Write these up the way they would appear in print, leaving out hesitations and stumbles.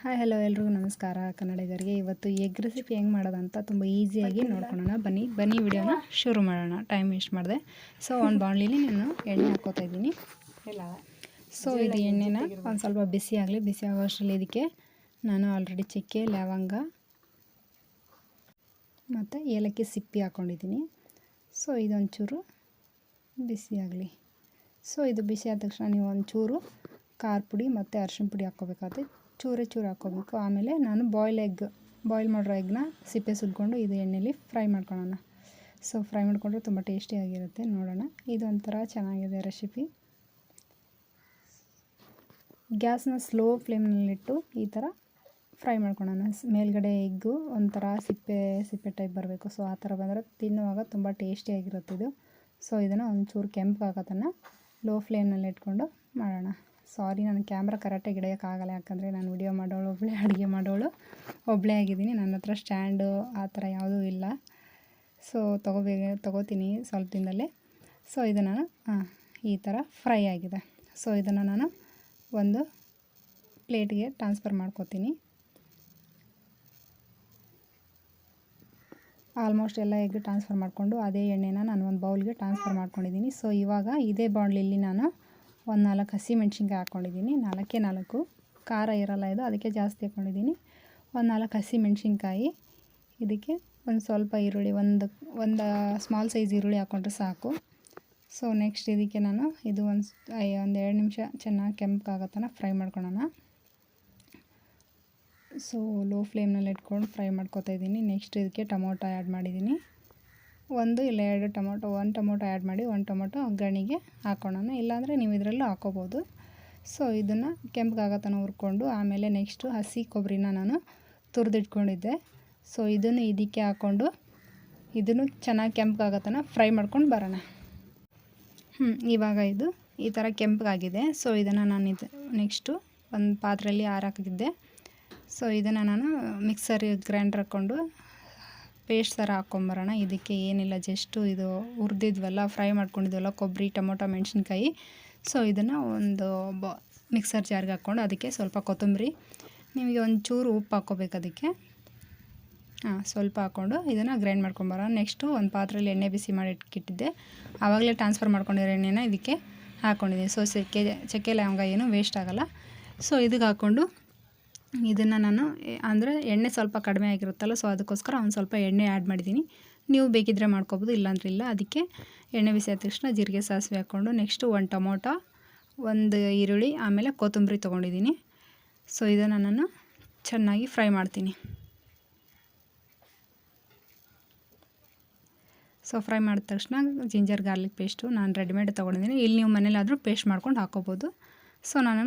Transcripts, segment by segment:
Hi hello ಎಲ್ರಿಗೂ ನಮಸ್ಕಾರ ಕನ್ನಡಿಗರಿಗೆ. ಇವತ್ತು ಎಗ್ ರೆಸಿಪಿ ಹೆಂಗೆ ಮಾಡೋದಂತ ತುಂಬ ಈಸಿಯಾಗಿ ನೋಡ್ಕೊಳ್ಳೋಣ. ಬನ್ನಿ ವಿಡಿಯೋನ ಶುರು ಮಾಡೋಣ. ಟೈಮ್ ವೇಸ್ಟ್ ಮಾಡಿದೆ. ಸೊ ಒಂದು ಬಾಣಲಿಲಿ ನಾನು ಎಣ್ಣೆ ಹಾಕ್ಕೋತಾ ಇದ್ದೀನಿ. ಸೊ ಇದು ಎಣ್ಣೆನ ಒಂದು ಸ್ವಲ್ಪ ಬಿಸಿ ಆಗೋ ಅಷ್ಟರಲ್ಲಿ ಇದಕ್ಕೆ ನಾನು ಆಲ್ರೆಡಿ ಚಕ್ಕೆ, ಲವಂಗ ಮತ್ತು ಏಲಕ್ಕಿ ಸಿಪ್ಪಿ ಹಾಕ್ಕೊಂಡಿದ್ದೀನಿ. ಸೊ ಇದೊಂಚೂರು ಬಿಸಿ ಆಗಲಿ. ಸೊ ಇದು ಬಿಸಿ ಆದ ತಕ್ಷಣ ನೀವು ಒಂಚೂರು ಖಾರ ಪುಡಿ ಮತ್ತು ಅರಿಶಿಣ ಪುಡಿ ಹಾಕ್ಕೋಬೇಕಾಗುತ್ತೆ. ಚೂರೇ ಹಾಕ್ಕೋಬೇಕು. ಆಮೇಲೆ ನಾನು ಬಾಯ್ಲ್ ಮಾಡಿರೋ ಎಗ್ನ ಸಿಪ್ಪೆ ಸುದ್ಕೊಂಡು ಇದು ಎಣ್ಣೆಲಿ ಫ್ರೈ ಮಾಡ್ಕೊಳ್ಳೋಣ. ಸೊ ಫ್ರೈ ಮಾಡಿಕೊಂಡ್ರೆ ತುಂಬ ಟೇಸ್ಟಿಯಾಗಿರುತ್ತೆ. ನೋಡೋಣ. ಇದು ಒಂಥರ ಚೆನ್ನಾಗಿದೆ ರೆಸಿಪಿ. ಗ್ಯಾಸ್ನ ಸ್ಲೋ ಫ್ಲೇಮ್ನಲ್ಲಿಟ್ಟು ಈ ಥರ ಫ್ರೈ ಮಾಡ್ಕೊಳ್ಳೋಣ. ಮೇಲ್ಗಡೆ ಎಗ್ಗು ಒಂಥರ ಸಿಪ್ಪೆ ಟೈಪ್ ಬರಬೇಕು. ಸೊ ಆ ಥರ ಬಂದರೆ ತಿನ್ನುವಾಗ ತುಂಬ ಟೇಸ್ಟಿಯಾಗಿರುತ್ತೆ ಇದು. ಸೊ ಇದನ್ನು ಒಂಚೂರು ಕೆಂಪಾಗೋ ತನಕ ಲೋ ಫ್ಲೇಮ್ನಲ್ಲಿ ಇಟ್ಕೊಂಡು ಮಾಡೋಣ. ಸಾರಿ, ನಾನು ಕ್ಯಾಮ್ರಾ ಕರೆಕ್ಟಾಗಿ ಹಿಡಿಯೋಕ್ಕಾಗಲ್ಲ, ಯಾಕಂದರೆ ನಾನು ವಿಡಿಯೋ ಮಾಡೋಳು ಒಬ್ಬಳೇ, ಅಡುಗೆ ಮಾಡೋಳು ಒಬ್ಬಳೇ ಆಗಿದ್ದೀನಿ. ನನ್ನ ಹತ್ರ ಸ್ಟ್ಯಾಂಡು ಆ ಥರ ಯಾವುದೂ ಇಲ್ಲ. ಸೊ ತೊಗೋತೀನಿ ಸ್ವಲ್ಪ ದಿನದಲ್ಲೇ. ಸೊ ಇದು ನಾನು ಈ ಥರ ಫ್ರೈ ಆಗಿದೆ. ಸೊ ಇದನ್ನು ನಾನು ಒಂದು ಪ್ಲೇಟ್ಗೆ ಟ್ರಾನ್ಸ್ಫರ್ ಮಾಡ್ಕೋತೀನಿ. ಆಲ್ಮೋಸ್ಟ್ ಎಲ್ಲ ಎಗ್ ಟ್ರಾನ್ಸ್ಫರ್ ಮಾಡಿಕೊಂಡು ಅದೇ ಎಣ್ಣೆನ ನಾನು ಒಂದು ಬೌಲ್ಗೆ ಟ್ರಾನ್ಸ್ಫರ್ ಮಾಡ್ಕೊಂಡಿದ್ದೀನಿ. ಸೊ ಇವಾಗ ಇದೇ ಬಾಣಲಿಲಿ ನಾನು ಒಂದು 4 ಹಸಿಮೆಣ್ಸಿನ್ಕಾಯಿ ಹಾಕ್ಕೊಂಡಿದ್ದೀನಿ. 4 ಖಾರ ಇರೋಲ್ಲ ಇದು, ಅದಕ್ಕೆ ಜಾಸ್ತಿ ಹಾಕ್ಕೊಂಡಿದ್ದೀನಿ. ಒಂದು 4 ಹಸಿಮೆಣ್ಸಿನ್ಕಾಯಿ, ಇದಕ್ಕೆ ಒಂದು ಸ್ವಲ್ಪ ಈರುಳ್ಳಿ, ಒಂದು ಸ್ಮಾಲ್ ಸೈಜ್ ಈರುಳ್ಳಿ ಹಾಕ್ಕೊಂಡ್ರೆ ಸಾಕು. ಸೊ ನೆಕ್ಸ್ಟ್ ಇದಕ್ಕೆ ನಾನು ಇದು ಒಂದು 2 ನಿಮಿಷ ಚೆನ್ನಾಗಿ ಕೆಂಪಾಗೋ ತನಕ ಫ್ರೈ ಮಾಡ್ಕೊಳ್ಳೋಣ. ಸೊ ಲೋ ಫ್ಲೇಮ್ನಲ್ಲಿ ಇಟ್ಕೊಂಡು ಫ್ರೈ ಮಾಡ್ಕೊತಾ ಇದ್ದೀನಿ. ನೆಕ್ಸ್ಟ್ ಇದಕ್ಕೆ ಟೊಮೊಟೊ ಆ್ಯಡ್ ಮಾಡಿದ್ದೀನಿ. 1 ಇಲ್ಲ 2 ಟೊಮೊಟೊ, 1 ಟೊಮೊಟೊ ಆ್ಯಡ್ ಮಾಡಿ 1 ಟೊಮೊಟೊ ಒಗ್ಗರಣೆಗೆ ಹಾಕ್ಕೊಳ್ಳೋಣ. ಇಲ್ಲಾಂದರೆ ನೀವು ಇದರಲ್ಲೂ ಹಾಕ್ಕೋಬೋದು. ಸೊ ಇದನ್ನು ಕೆಂಪಗಾಗೋ ತನಕ ಹುರ್ಕೊಂಡು ಆಮೇಲೆ ನೆಕ್ಸ್ಟು ಹಸಿ ಕೊಬ್ಬರಿನ ನಾನು ತುರಿದಿಟ್ಕೊಂಡಿದ್ದೆ. ಸೊ ಇದನ್ನು ಇದಕ್ಕೆ ಹಾಕ್ಕೊಂಡು ಇದನ್ನು ಚೆನ್ನಾಗಿ ಕೆಂಪಗಾಗೋ ತನಕ ಫ್ರೈ ಮಾಡ್ಕೊಂಡು ಬರೋಣ. ಇವಾಗ ಇದು ಈ ಥರ ಕೆಂಪಗಾಗಿದೆ. ಸೊ ಇದನ್ನು ನಾನು ನೆಕ್ಸ್ಟು ಒಂದು ಪಾತ್ರೆಯಲ್ಲಿ ಹಾಕಿದ್ದೆ. ಸೊ ಇದನ್ನು ನಾನು ಮಿಕ್ಸರ್ ಗ್ರೈಂಡರ್ ಹಾಕ್ಕೊಂಡು ಪೇಸ್ಟ್ ಥರ ಹಾಕ್ಕೊಂಬರೋಣ. ಇದಕ್ಕೆ ಏನಿಲ್ಲ, ಜಸ್ಟು ಇದು ಹುರಿದಿದ್ವಲ್ಲ, ಫ್ರೈ ಮಾಡ್ಕೊಂಡಿದ್ವಲ್ಲ ಕೊಬ್ಬರಿ, ಟೊಮೊಟೊ, ಮೆಣಸಿನ್ಕಾಯಿ. ಸೊ ಇದನ್ನು ಒಂದು ಮಿಕ್ಸರ್ ಜಾರ್ಗೆ ಹಾಕ್ಕೊಂಡು ಅದಕ್ಕೆ ಸ್ವಲ್ಪ ಕೊತ್ತಂಬರಿ, ನಿಮಗೆ ಒಂಚೂರು ಉಪ್ಪು ಹಾಕ್ಕೋಬೇಕು ಅದಕ್ಕೆ. ಸ್ವಲ್ಪ ಹಾಕ್ಕೊಂಡು ಇದನ್ನು ಗ್ರೈಂಡ್ ಮಾಡ್ಕೊಂಬರೋಣ. ನೆಕ್ಸ್ಟು ಒಂದು ಪಾತ್ರೆಯಲ್ಲಿ ಎಣ್ಣೆ ಬಿಸಿ ಮಾಡಿ ಇಟ್ಟಿದ್ದೆ. ಆವಾಗಲೇ ಟ್ರಾನ್ಸ್ಫರ್ ಮಾಡ್ಕೊಂಡಿರೋ ಎಣ್ಣೆನ ಇದಕ್ಕೆ ಹಾಕ್ಕೊಂಡಿದ್ದೀನಿ. ಸೊ ಚಕ್ಕೆ ಲವಂಗ ಏನು ವೇಸ್ಟ್ ಆಗೋಲ್ಲ. ಸೊ ಇದಕ್ಕೆ ಹಾಕ್ಕೊಂಡು ಇದನ್ನು ನಾನು ಅಂದರೆ ಎಣ್ಣೆ ಸ್ವಲ್ಪ ಕಡಿಮೆ ಆಗಿರುತ್ತಲ್ಲ, ಸೊ ಅದಕ್ಕೋಸ್ಕರ ಒಂದು ಸ್ವಲ್ಪ ಎಣ್ಣೆ ಆ್ಯಡ್ ಮಾಡಿದ್ದೀನಿ. ನೀವು ಬೇಕಿದ್ದರೆ ಮಾಡ್ಕೊಬೋದು, ಇಲ್ಲಾಂದ್ರೆ ಇಲ್ಲ. ಅದಕ್ಕೆ ಎಣ್ಣೆ ಬಿಸಿ ಆದ ತಕ್ಷಣ ಜೀರಿಗೆ, ಸಾಸಿವೆ ಹಾಕ್ಕೊಂಡು ನೆಕ್ಸ್ಟು 1 ಟೊಮೊಟೊ, 1 ಈರುಳ್ಳಿ, ಆಮೇಲೆ ಕೊತ್ತಂಬರಿ ತೊಗೊಂಡಿದ್ದೀನಿ. ಸೊ ಇದನ್ನು ನಾನು ಚೆನ್ನಾಗಿ ಫ್ರೈ ಮಾಡ್ತೀನಿ. ಸೊ ಫ್ರೈ ಮಾಡಿದ ತಕ್ಷಣ ಜಿಂಜರ್ ಗಾರ್ಲಿಕ್ ಪೇಸ್ಟು ನಾನು ರೆಡಿಮೇಡ್ ತೊಗೊಂಡಿದ್ದೀನಿ. ಇಲ್ಲಿ ನೀವು ಮನೇಲಾದರೂ ಪೇಸ್ಟ್ ಮಾಡ್ಕೊಂಡು ಹಾಕ್ಕೋಬೋದು. ಸೊ ನಾನು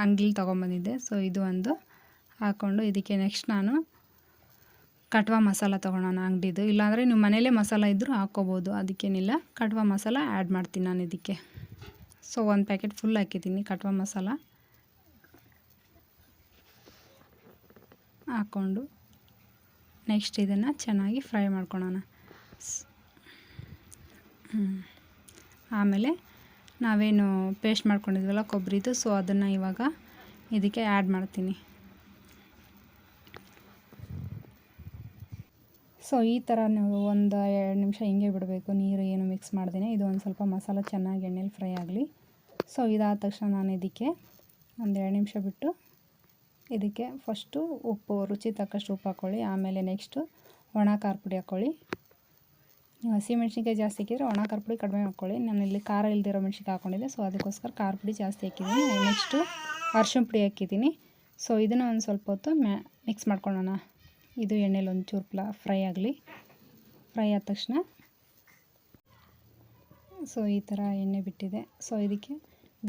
ಅಂಗಡಿಲಿ ತೊಗೊಂಬಂದಿದ್ದೆ. ಸೊ ಇದು ಒಂದು ಹಾಕ್ಕೊಂಡು ಇದಕ್ಕೆ ನೆಕ್ಸ್ಟ್ ನಾನು ಕಟ್ವಾ ಮಸಾಲ ತೊಗೊಳೋಣ ಅಂಗಡಿದು. ಇಲ್ಲಾಂದರೆ ನೀವು ಮನೇಲೇ ಮಸಾಲ ಇದ್ದರೂ ಹಾಕ್ಕೋಬೋದು, ಅದಕ್ಕೇನಿಲ್ಲ. ಕಟ್ವಾ ಮಸಾಲ ಆ್ಯಡ್ ಮಾಡ್ತೀನಿ ನಾನು ಇದಕ್ಕೆ. ಸೊ 1 ಪ್ಯಾಕೆಟ್ ಫುಲ್ ಹಾಕಿದ್ದೀನಿ ಕಟ್ವಾ ಮಸಾಲ ಹಾಕ್ಕೊಂಡು ನೆಕ್ಸ್ಟ್ ಇದನ್ನು ಚೆನ್ನಾಗಿ ಫ್ರೈ ಮಾಡ್ಕೊಳ್ಳೋಣ. ಆಮೇಲೆ ನಾವೇನು ಪೇಸ್ಟ್ ಮಾಡ್ಕೊಂಡಿದ್ವಲ್ಲ ಕೊಬ್ಬರಿದು, ಸೊ ಅದನ್ನು ಇವಾಗ ಇದಕ್ಕೆ ಆ್ಯಡ್ ಮಾಡ್ತೀನಿ. ಸೊ ಈ ಥರ ನೀವು 1-2 ನಿಮಿಷ ಹಿಂಗೆ ಬಿಡಬೇಕು, ನೀರು ಏನು ಮಿಕ್ಸ್ ಮಾಡ್ದೇನೆ. ಇದು ಒಂದು ಸ್ವಲ್ಪ ಮಸಾಲ ಚೆನ್ನಾಗಿ ಎಣ್ಣೆಲಿ ಫ್ರೈ ಆಗಲಿ. ಸೊ ಇದಾದ ತಕ್ಷಣ ನಾನು ಇದಕ್ಕೆ 1-2 ನಿಮಿಷ ಬಿಟ್ಟು ಇದಕ್ಕೆ ಫಸ್ಟು ಉಪ್ಪು, ರುಚಿ ತಕ್ಕಷ್ಟು ಉಪ್ಪು ಹಾಕ್ಕೊಳ್ಳಿ. ಆಮೇಲೆ ನೆಕ್ಸ್ಟು ಒಣ ಖಾರ ಪುಡಿ ಹಾಕ್ಕೊಳ್ಳಿ. ನೀವು ಹಸಿಮೆಣ್ಸಿನ್ಕಾಯಿ ಜಾಸ್ತಿ ಹಾಕಿದರೆ ಒಣ ಖಾರ ಪುಡಿ ಕಡಿಮೆ ಹಾಕ್ಕೊಳ್ಳಿ. ನಾನು ಇಲ್ಲಿ ಖಾರ ಇಲ್ದಿರೋ ಮೆಣ್ಸಿನ್ಕಾಯಿ ಹಾಕ್ಕೊಂಡಿದ್ದೆ, ಸೊ ಅದಕ್ಕೋಸ್ಕರ ಖಾರ ಪುಡಿ ಜಾಸ್ತಿ ಹಾಕಿದ್ದೀನಿ. ನೆಕ್ಸ್ಟು ಅರಿಶಿಣ ಪುಡಿ ಹಾಕಿದ್ದೀನಿ. ಸೊ ಇದನ್ನು ಒಂದು ಸ್ವಲ್ಪ ಹೊತ್ತು ಮಿಕ್ಸ್ ಮಾಡ್ಕೊಳ್ಳೋಣ. ಇದು ಎಣ್ಣೆಲಿ ಒಂಚೂರು ಫ್ರೈ ಆಗಲಿ. ಫ್ರೈ ಆದ ತಕ್ಷಣ ಸೊ ಈ ಥರ ಎಣ್ಣೆ ಬಿಟ್ಟಿದೆ. ಸೊ ಇದಕ್ಕೆ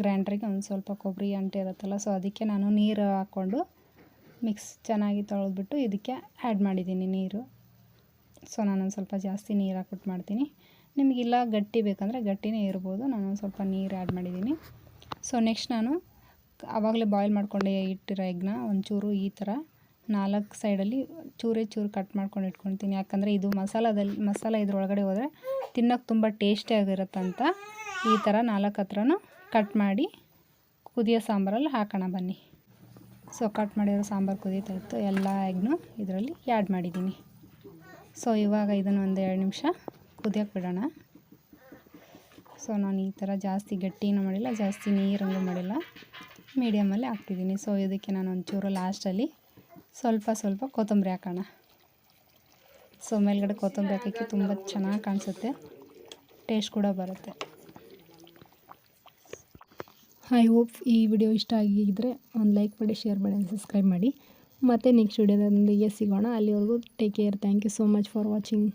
ಗ್ರೈಂಡ್ರಿಗೆ ಒಂದು ಸ್ವಲ್ಪ ಕೊಬ್ಬರಿ ಅಂಟೆ ಇರುತ್ತಲ್ಲ, ಸೊ ಅದಕ್ಕೆ ನಾನು ನೀರು ಹಾಕ್ಕೊಂಡು ಚೆನ್ನಾಗಿ ತೊಳೆದ್ಬಿಟ್ಟು ಇದಕ್ಕೆ ಆ್ಯಡ್ ಮಾಡಿದ್ದೀನಿ ನೀರು. ಸೊ ನಾನೊಂದು ಸ್ವಲ್ಪ ಜಾಸ್ತಿ ನೀರು ಹಾಕ್ಬಿಟ್ಟು ಮಾಡ್ತೀನಿ. ನಿಮಗಿಲ್ಲ ಗಟ್ಟಿ ಬೇಕಂದರೆ ಗಟ್ಟಿನೇ ಇರ್ಬೋದು. ನಾನೊಂದು ಸ್ವಲ್ಪ ನೀರು ಆ್ಯಡ್ ಮಾಡಿದ್ದೀನಿ. ಸೊ ನೆಕ್ಸ್ಟ್ ನಾನು ಆವಾಗಲೇ ಬಾಯ್ಲ್ ಮಾಡ್ಕೊಂಡೆ ಇಟ್ಟಿರೋ ಎಗ್ನ ಒಂಚೂರು ಈ ಥರ 4 ಸೈಡಲ್ಲಿ ಚೂರು ಕಟ್ ಮಾಡ್ಕೊಂಡು ಇಟ್ಕೊಳ್ತೀನಿ. ಯಾಕಂದರೆ ಇದು ಮಸಾಲ ಇದ್ರೊಳಗಡೆ ಹೋದರೆ ತಿನ್ನೋಕ್ಕೆ ತುಂಬ ಟೇಸ್ಟಿಯಾಗಿರುತ್ತಂತ ಈ ಥರ 4 ಹತ್ರನೂ ಕಟ್ ಮಾಡಿ ಕುದಿಯೋ ಸಾಂಬಾರಲ್ಲಿ ಹಾಕೋಣ ಬನ್ನಿ. ಸೊ ಕಟ್ ಮಾಡಿರೋ ಸಾಂಬಾರು ಕುದೀತಾ ಇತ್ತು, ಎಲ್ಲ ಎಗ್ನು ಇದರಲ್ಲಿ ಆ್ಯಡ್ ಮಾಡಿದ್ದೀನಿ. ಸೊ ಇವಾಗ ಇದನ್ನು ಒಂದು 2 ನಿಮಿಷ ಕುದಿಯೋಕ್ಕೆ ಬಿಡೋಣ. ಸೊ ನಾನು ಈ ಥರ ಜಾಸ್ತಿ ಗಟ್ಟಿನೂ ಮಾಡಿಲ್ಲ, ಜಾಸ್ತಿ ನೀರಂಗೂ ಮಾಡಿಲ್ಲ, ಮೀಡಿಯಮಲ್ಲಿ ಹಾಕ್ತಿದ್ದೀನಿ. ಸೊ ಇದಕ್ಕೆ ನಾನು ಒಂಚೂರು ಲಾಸ್ಟಲ್ಲಿ ಸ್ವಲ್ಪ ಕೊತ್ತಂಬರಿ ಹಾಕೋಣ. ಸೊ ಮೇಲ್ಗಡೆ ಕೊತ್ತಂಬರಿ ಹಾಕೋಕ್ಕೆ ತುಂಬ ಚೆನ್ನಾಗಿ ಕಾಣಿಸುತ್ತೆ, ಟೇಸ್ಟ್ ಕೂಡ ಬರುತ್ತೆ. ಐ ಹೋಪ್ ಈ ವಿಡಿಯೋ ಇಷ್ಟ ಆಗಿದ್ದರೆ ಒಂದು ಲೈಕ್ ಮಾಡಿ, ಶೇರ್ ಮಾಡಿ, ಸಬ್ಸ್ಕ್ರೈಬ್ ಮಾಡಿ. ಮತ್ತು ನೆಕ್ಸ್ಟ್ ವಿಡಿಯೋದೊಂದಿಗೆ ಸಿಗೋಣ. ಅಲ್ಲಿವರೆಗೂ take care. Thank you so much for watching.